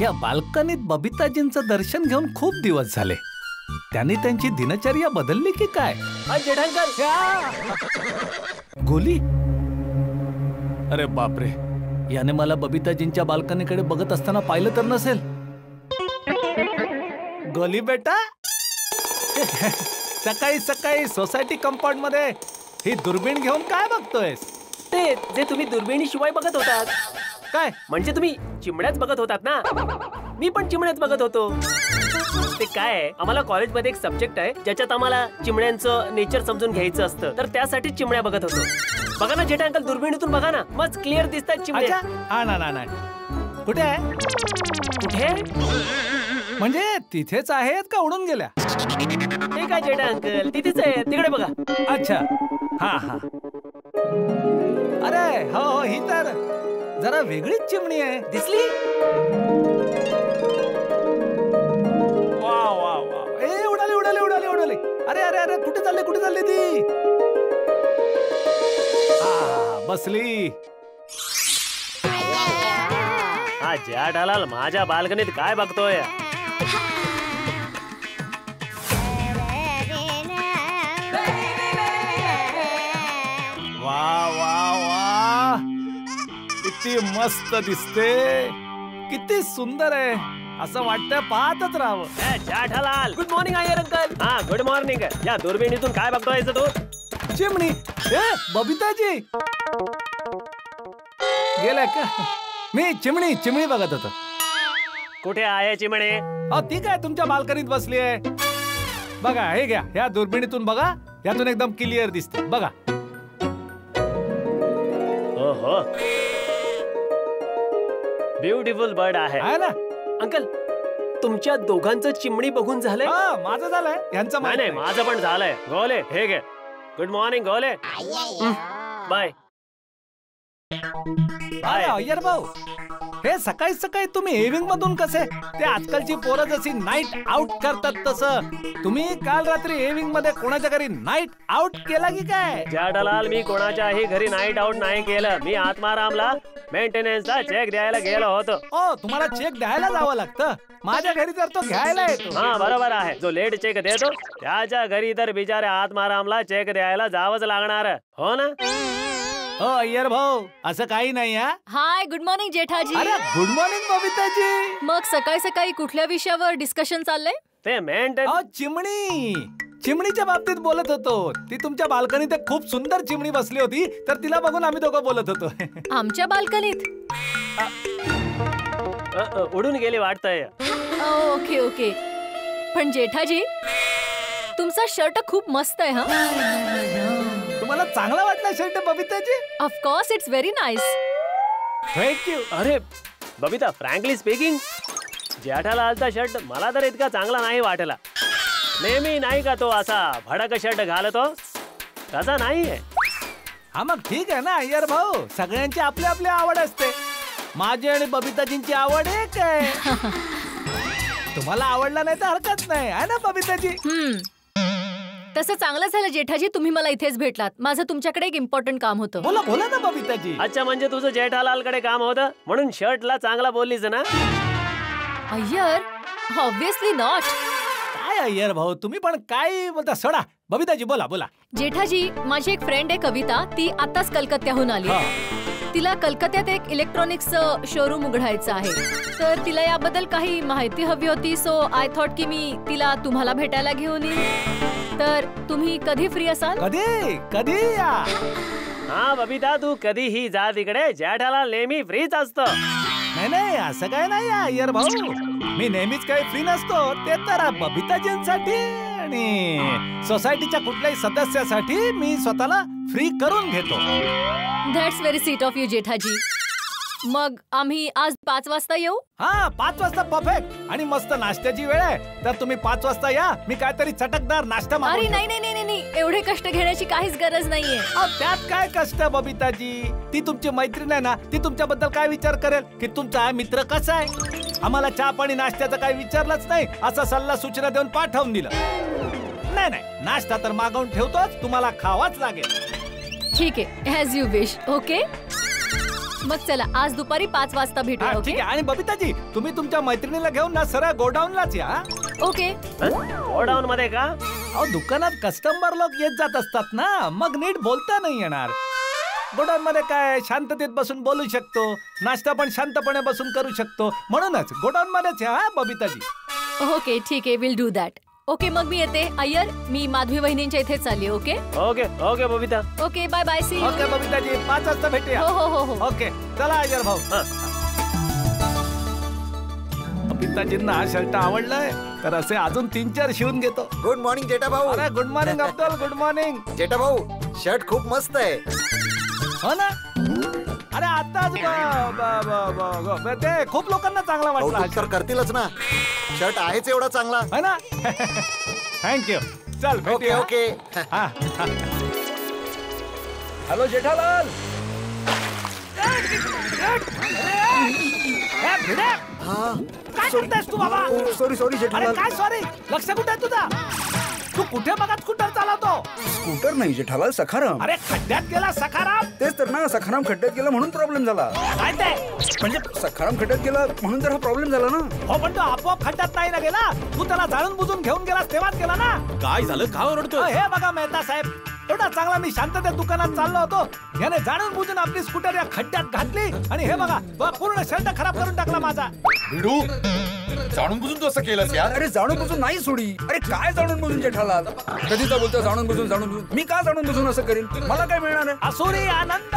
या बाल्कनीत बबिताजींचं दर्शन घेऊन खूप दिवस झाले. त्यांनी त्यांची दिनचर्या बदलली की काय? गोली. अरे बापरे, याने मला बबिताजींच्या बाल्कनीकडे बघत असताना पाहिलं तर नसेल. गोली बेटा, सकाळी सकाळी सोसायटी कंपाऊंड मध्ये ही दुर्बीण घेऊन काय बघतोयस? ते जे तुम्ही दुर्बिणीशिवाय बघत होतात. काय म्हणजे तुम्ही चिमण्याच बघत होतात ना? मी पण चिमण्याच बघत होतो. ते काय आहे, आम्हाला कॉलेजमध्ये एक सब्जेक्ट आहे ज्याच्यात आम्हाला चिमण्यांचं नेचर समजून घ्यायचं असतं, तर त्यासाठी चिमण्या बघत होतो. बघा ना जेठा अंकल, दुर्बिणीतून बघा ना, मस्त क्लिअर दिसतात चिमण्या. हा ना ना ना, कुठे आहे? कुठे? म्हणजे तिथेच आहेत का उडून गेल्या? ते काय जेठा अंकल, तिथेच आहे, तिकडे बघा. अच्छा, हा हा. अरे हो हो, ही तर जरा वेगळीच चिमणी आहे. दिसली? वा वा वा, ए उडाली उडाली उडाली उडाली. अरे अरे अरे, कुठे चालली ती? बसली. हा जेठालाल माझ्या बाल्कनीत काय बघतोय? वा वा वा, किती मस्त दिसते, किती सुंदर आहे. असं वाटतंय पाहतच राहावं. Jethalal, good morning Iyer uncle. हा गुड मॉर्निंग. या दुर्बिणीतून काय बघतोय तू? चिमणी. ए बबिताजी गेल्या का? मी चिमणी बघत होतो. कुठे आहे चिमणे? ती काय तुमच्या बाल्कनीत बसली आहे. बघा, हे घ्या, ह्या दुर्बिणीतून बघा, यातून एकदम क्लिअर दिसते. बघा. ओहो, ब्युटिफुल बर्ड आहे ना अंकल. तुमच्या दोघांचं चिमणी बघून झालंय? माझं झालंय, यांचं नाही, माझं पण झालंय. गोले, हे घे. Good morning Gole. Bye bye. Iyer भाऊ, हे सकाळी सकाळी तुम्ही इव्हिनिंग मधून कसे? ते आजकालची पोरं जशी नाईट आउट करतात तसं तुम्ही काल रात्री इव्हिनिंग मध्ये कोणाच्या घरी नाईट आउट केला की काय? जेठालाल, मी कोणाच्याही घरी नाईट आउट नाही केलं. मी आत्मारामला मेंटेनन्सचा चेक द्यायला गेलो होतो. तुम्हाला चेक द्यायला जावं लागतं. माझ्या घरी तर तो घ्यायला येतो. हा बरोबर आहे. जो लेट चेक देतो त्याच्या घरी तर बिचाऱ्या आत्मारामला चेक द्यायला जावंच लागणार, हो ना? हो अय्यर भाऊ, असं काही नाही. हाय, गुड मॉर्निंग जेठाजी. अरे गुड मॉर्निंग बबिताजी. मग सकाळी सकाळी कुठल्या विषयावर डिस्कशन चाललंय? ते चिमणीच्या बाबतीत बोलत होतो. ती तुमच्या बाल्कनीत एक खूप सुंदर चिमणी बसली होती, तर तिला बघून आम्ही दोघं बोलत होतो. आमच्या बाल्कनीत? उडून गेली वाटतंय. Okay okay. पण जेठाजी, तुमचा शर्ट खूप मस्त आहे. तुम्हाला चांगला वाटला shirt Babita ji? Of course, it's very nice. Thank you. अरे बबिता, फ्रँकली स्पीकिंग, जेठालालचा शर्ट मला तर इतका चांगला नाही वाटला. नेहमी नाही का तो असा भडक शर्ट घालतो, तसा नाहीये. हा मग ठीक आहे ना अय्यर भाऊ, सगळ्यांची आपली आपली आवड असते. माझी आणि बबिताजींची आवड एक आहे. तुम्हाला आवडला नाही तर हरकत नाही, आहे ना बबिताजी? तसं चांगलं झालं जेठाजी, तुम्ही मला इथेच भेटलात. माझं तुमच्याकडे एक इम्पॉर्टंट काम होतं. बोला बोला ना बबिताजी. अच्छा, म्हणजे तुझं जेठालालकडे काम होतं म्हणून शर्टला चांगला बोललीस ना? Iyer, obviously not. काय अय्यर भाऊ, तुम्ही पण काय बोलता? सोडा बबिताजी, बोला बोला. जेठाजी, माझी एक फ्रेंड आहे कविता, ती आताच कलकत्त्याहून आली. तिला कलकत्त्यात एक इलेक्ट्रॉनिक्स शोरूम उघडायचं आहे, तर तिला याबद्दल काही माहिती हवी होती. सो आय थॉट की मी तिला तुम्हाला भेटायला घेऊन येईन. तर तुम्ही कधी फ्री असाल? कधी कधी या. हा बबिता, तू कधीही जा तिकडे, जेठालाल नेहमी फ्रीच असतो. नाही, असं काय नाही अय्यर भाऊ, मी नेहमीच काही फ्री नसतो. ते तर बबिताजींसाठी आणि सोसायटीच्या कुठल्याही सदस्यासाठी मी स्वतःला फ्री करून घेतो. That's very sweet of you Jethaji. मग आम्ही आज 5 वाजता येऊ? 5 वाजता परफेक्ट. आणि मस्त नाश्त्याची वेळ आहे, तर तुम्ही 5 वाजता या. मी काहीतरी चटकदार नाश्ता मागवतो. अरे नाही, एवढे कष्ट घेण्याची काहीच गरज नाहीये. त्यात काय कष्ट बबिताजी? ती तुमची मैत्रीण आहे ना, ती तुमच्याबद्दल काय विचार करेल की तुमचा मित्र कसा आहे? आम्हाला चहा पाणी नाश्त्याचं काही विचारलंच नाही, असा सल्ला सूचना देऊन पाठवून दिलं. नाही, नाश्ता तर मागवून ठेवतोच, तुम्हाला खावाच लागेल. ठीक आहे, ॲज यू विश. ओके. मग चला आज दुपारी 5 वाजता भेटूया. ठीक ओके आहे. आणि बबिताजी तुम्ही तुमच्या मैत्रिणीला घेऊन ना सरळ गोडाऊनलाच या. ओके. गोडाऊन मध्ये का? अहो दुकानात कस्टमर लोक येत जात असतात ना, मग नीट बोलता नाही येणार. गोडाऊन मध्ये काय शांततेत बसून बोलू शकतो, नाश्ता पण शांतपणे बसून करू शकतो. म्हणूनच गोडाऊन मध्येच या बबिताजी. ओके ठीक आहे, विल डू दॅट. ओके मग मी येते. अय्यर मी माधवी वहिनींच्या इथे चालली. Okay okay okay Babita. Okay bye bye. See you. Okay Babita ji 5 वाजता भेटूया. हो. ओके चला अय्यर भाऊ. बबिताजींना हा शर्ट आवडलाय तर असे अजून 3-4 शिवून घेतो. गुड मॉर्निंग जेठा भाऊ. अरे good morning Abdul. Good morning Jetha भाऊ, शर्ट खूप मस्त आहे. हो ना. अरे आताच ते खूप लोकांना चांगला वाटला. कौतुक तर करतीलच ना, शर्ट आहेच एवढा चांगला. है ना. थँक्यू. चल ओके भेटूया. ओके. हॅलो जेठालाल. काय करतायस तू बाबा? सॉरी अरे जेठालाल. काय सॉरी, लक्ष कुठे आहे तुझा? तू कुठे बघत स्कूटर चालवतो? स्कूटर नाही जेठालाल, सखाराम. अरे खड्ड्यात गेला सखाराम. तेच तर ना, सखाराम खड्ड्यात गेला म्हणून प्रॉब्लेम झाला. काय ते? म्हणजे सखाराम खड्ड्यात गेला म्हणून तर हा प्रॉब्लेम झाला ना. हो पण तो आपोआप खड्ड्यात नाही ना गेला, तू त्याला जाणून बुजून घेऊन गेलास तेव्हाच गेला ना. काय झालं? का ओरडतोय? हे बघा मेहता साहेब, एवढा चांगला मी शांततेत दुकानात चाललो होतो, याने जाणून बुजून आपली स्कूटर या खड्ड्यात घातली आणि हे बघा पूर्ण शर्ट खराब करून टाकला माझा. भिडू, जाणून बुजून तू असं केलंस यार? अरे जाणून बुजून नाही सोडी. अरे काय जाणून बुजून जेठालाल? कधीचा बोलतो जाणून बुजून. मी का जाणून बुजून असं करीन? मला काय मिळणार आहे? असुरी आनंद.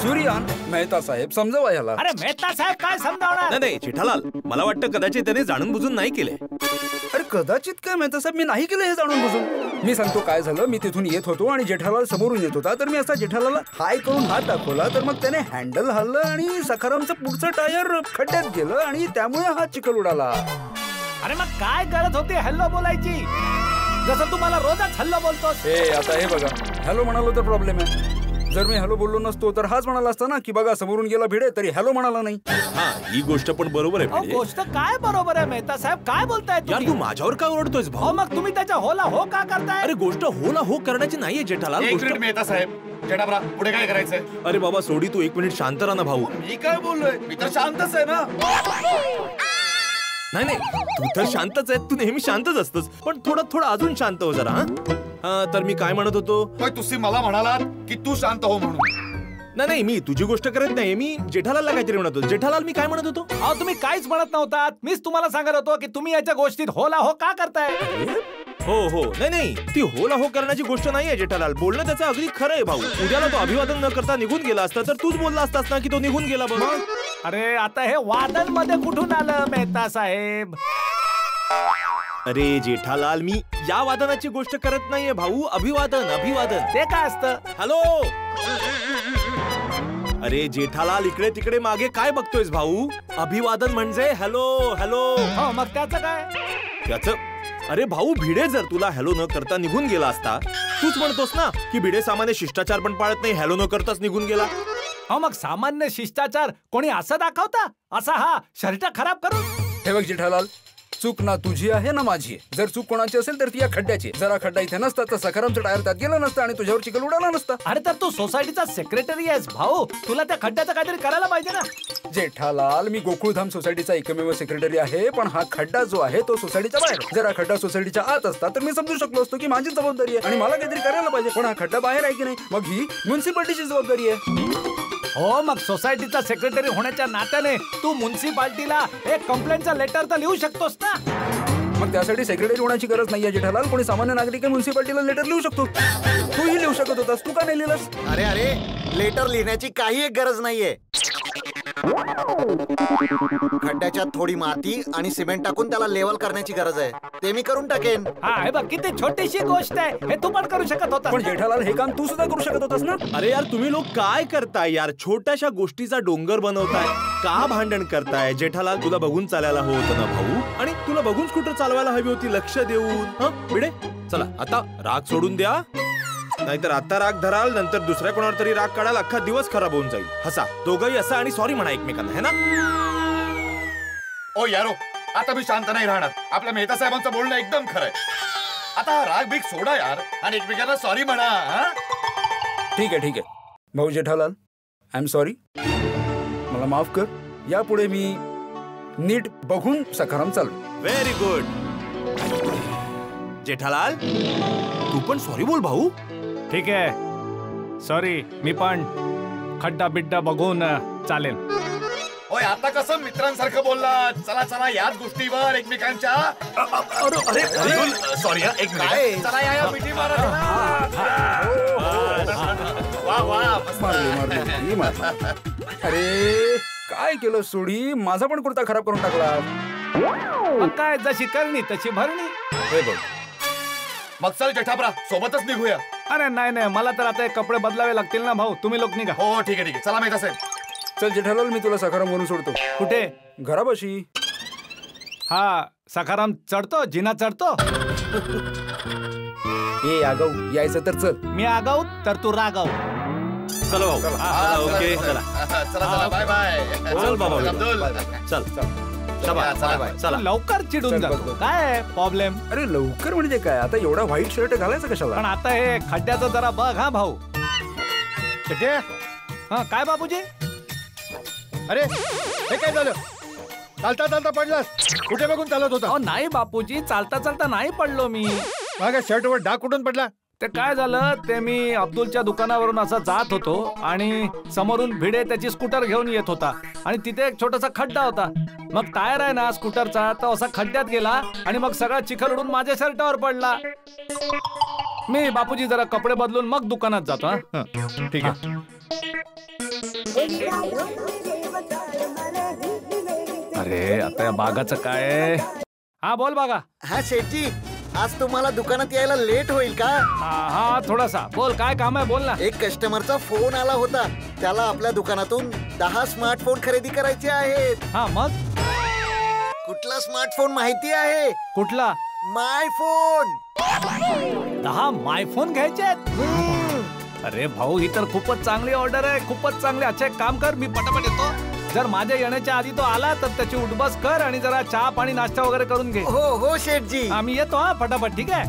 सूर्यान मेहता साहेब समजवा याला. अरे मेहता साहेब काय समजावणार? नाही जेठालाल, मला वाटतं कदाचित त्याने जाणून बुजून नाही केले. अरे कदाचित काय मेहता साहेब, मी नाही केलं हे जाणून बुजून. मी सांगतो काय झालं. मी तिथून येत होतो आणि जेठालाल समोरून येत होता, तर मी असा जेठालाल हाय करून हात दाखवला, तर मग त्याने हँडल हल्लं आणि सखारामचं पुढचं टायर खड्ड्यात गेलं आणि त्यामुळे हा चिखल उडाला. अरे मग काय गरज होती हॅलो बोलायची, जसं तू मला रोजच हॅलो बोलतोस. आता हे बघा, हॅलो म्हणालो तर प्रॉब्लेम आहे. जर मी हॅलो बोललो नसतो तर हाच म्हणाला असता ना की बघा समोरून गेला भिडे, तरी हॅलो म्हणाला नाही. हा, ही गोष्ट पण बरोबर आहे अहो, भिडे. गोष्ट काय बरोबर आहे मेहता साहेब, काय बोलताय यार तुम्ही? तू माझ्यावर का ओरडतोयस अहो, भाऊ? मग तुम्ही त्याच्या होला हो का करताय? अरे गोष्ट हो ना हो करण्याची नाहीये जेठालाल. एक गोष्ट मिनिट मेहता साहेब, जेठाबरा पुढे काय करायचंय? अरे बाबा सोडी, तू 1 मिनिट शांत राहा ना भाऊ. मी काय बोललोय? मी तर शांतच आहे ना. नाही तू तर शांतच आहे, तू नेहमी शांतच असतोस, पण थोडं अजून शांत हो जरा. हा तर मी काय म्हणत होतो? पण तुम्ही मला म्हणालात की तू शांत हो म्हणून. नाही मी तुझी गोष्ट करत नाही, मी जेठालालला काहीतरी म्हणत होतो. जेठालाल मी काय म्हणत होतो? अहो तुम्ही काहीच म्हणत नव्हतात, मीच तुम्हाला सांगत होतो की तुम्ही याच्या गोष्टीत होला हो का करताय. हो नाही ती होला हो करण्याची गोष्ट नाहीये जेठालाल. बोलणं त्याचं अगदी खरं आहे भाऊ. उद्याला तो अभिवादन न करता निघून गेला असता तर तूच बोलला असतास ना की तो निघून गेला बघ. अरे आता हे वादन मध्ये कुठून आलं मेहता साहेब? अरे जेठालाल, मी या वादनाची गोष्ट करत नाहीये भाऊ. अभिवादन ते काय असतं? हॅलो. अरे जेठालाल, इकडे तिकडे मागे काय बघतोयस भाऊ? अभिवादन म्हणजे हॅलो. हो मग त्याचं काय? त्याचं अरे भाऊ, भिडे जर तुला हॅलो न करता निघून गेला असता, तूच म्हणतोस ना की भिडे सामान्य शिष्टाचार पण पाळत नाही, हॅलो न करताच निघून गेला. हो मग सामान्य शिष्टाचार कोणी असं दाखवता? असा हा शर्ट खराब करून? हे बघ जेठालाल, चूक ना तुझी आहे ना माझी आहे. जर चूक कोणाची असेल तर ती या खड्ड्याची. जरा खड्डा इथे नसता तर सखारामचं टायर त्यात गेलं नसतं आणि तुझ्यावर चिखल उडाला नसता. अरे तर तू सोसायटीचा सेक्रेटरी आहेस भाऊ, तुला त्या खड्ड्याचं काहीतरी करायला पाहिजे ना. जेठालाल, मी गोकुळधाम सोसायटीचा एकमेव सेक्रेटरी आहे, पण हा खड्डा जो आहे तो सोसायटीच्या बाहेर. जर हा खड्डा सोसायटीच्या आत असता तर मी समजू शकलो असतो की माझी जबाबदारी आहे आणि मला काहीतरी करायला पाहिजे. पण हा खड्डा बाहेर आहे की नाही, मग ही म्युन्सिपाल्टीची जबाबदारी आहे. हो मग सोसायटीचा सेक्रेटरी होण्याच्या नात्याने तू म्युन्सिपाल्टीला एक कंप्लेंटचा लेटर तर लिहू शकतोस ना. मग त्यासाठी सेक्रेटरी होण्याची गरज नाहीये जेठालाल. कोणी सामान्य नागरिक म्युन्सिपाल्टीला लेटर लिहू शकतो. तूही लिहू शकत होतास, तू का नाही लिहिलंस? अरे लेटर लिहिण्याची काही एक गरज नाहीये. खड्ड्याच्यात थोडी माती आणि सिमेंट टाकून त्याला लेवल करण्याची गरज आहे. ते मी करून टाकेन. हा हे बघ किती छोटीशी गोष्ट आहे, हे तू पण करू शकत होता. पण जेठालाल, हे काम तू सुद्धा करू शकत होतास ना. अरे यार, तुम्ही लोक काय करताय यार? छोट्याशा गोष्टीचा डोंगर बनवताय. का भांडण करताय? जेठालाल, तुला बघून चालायला हवं होतं ना भाऊ, आणि तुला बघून स्कूटर चालवायला हवी होती लक्ष देऊन. भिडे, चला आता राग सोडून द्या, नाहीतर आता राग धराल, नंतर दुसऱ्या कोणावर तरी राग काढाल, अख्खा दिवस खराब होऊन जाईल. हसा दोघंही असा आणि सॉरी म्हणा एकमेकांना, है ना? ओ यारो, आता मी शांत नाही राहणार. आपल्या मेहता साहेबांचं बोलणं एकदम खरंय. आता राग बीक सोडा यार आणि एकमेकांना सॉरी म्हणा. ठीक आहे भाऊ जेठालाल, आय एम सॉरी. मला माफ कर. यापुढे मी नीट बघून सखाराम चालू. Very good. जेठालाल तू पण सॉरी बोल भाऊ. ठीक आहे सॉरी. मी पण खड्डा बिड्डा बघून चालेल. होय आता कसं मित्रांसारखं बोलला. चला चला याच गोष्टीवर एकमेकांच्या सॉरी एक मिनिट. चला या मिठी मारा. वा वा मारली. अरे काय केलं सोडी. माझा पण कुर्ता खराब करून टाकला. मग काय जशी करणी तशी भरणी. हे बघ मग चल जेठाबरा सोबतच निघूया. अरे नाही नाही मला तर आता हे कपडे बदलावे लागतील ना भाऊ. तुम्ही लोक निघा. हो ठीक आहे चला मेहता साहेब. चल जेठालाल मी तुला सखाराम म्हणून सोडतो. कुठे. घरापाशी. हा सखाराम चढतो जिना चढतो. ए आगाऊ यायचं तर चल. मी आगाऊ तर तू रागाऊ. चलो भाऊ. चला ओके चला. चला बाय बाय. चल बाबा. अब्दुल चल चला बाय. चला. लवकर चिडून चल, जातो. बघ. काय प्रॉब्लेम. अरे लवकर म्हणजे काय. आता एवढा व्हाईट शर्ट घालायचं पण कशाला. आता हे खड्ड्याचं जरा बघ हा भाऊ. हा काय बाबूजी. अरे हे काय झालं. चालता चालता पडलास. कुठे बघून चालत होता. अहो नाही बापूजी चालता चालता नाही पडलो मी. माझ्या शर्टवर डाग कुठून पडला. ते काय झालं ते मी अब्दुलच्या दुकानावरून असा जात होतो आणि समोरून भिडे त्याची स्कूटर घेऊन येत होता आणि तिथे एक छोटासा खड्डा होता. मग टायर आहे ना स्कूटरचा तो असा खड्ड्यात गेला आणि मग सगळा चिखल उडून माझ्या शर्टावर पडला. मी बापूजी जरा कपडे बदलून मग दुकानात जातो. हा ठीक आहे. अरे आता या बागाचं काय. हा बोल बागा. हा शेठजी आज तुम्हाला दुकानात यायला लेट होईल का. हा थोडासा बोल काय काम आहे बोल ना. एक कस्टमरचा फोन आला होता. त्याला आपल्या दुकानातून 10 स्मार्टफोन खरेदी करायचे आहेत. हा मग कुठला स्मार्टफोन माहिती आहे. कुठला. माय फोन. 10 मायफोन घ्यायचे आहेत. अरे भाऊ ही तर खूपच चांगली ऑर्डर आहे. खूपच चांगली. अच्छा एक काम कर मी पटापट येतो. जर माझ्या येण्याच्या आधी तो आला तर त्याची उठबस कर आणि जरा चहा पाणी नाश्ता वगैरे करून घे. हो हो शेठजी. आम्ही येतो हा पटापट. ठीक आहे.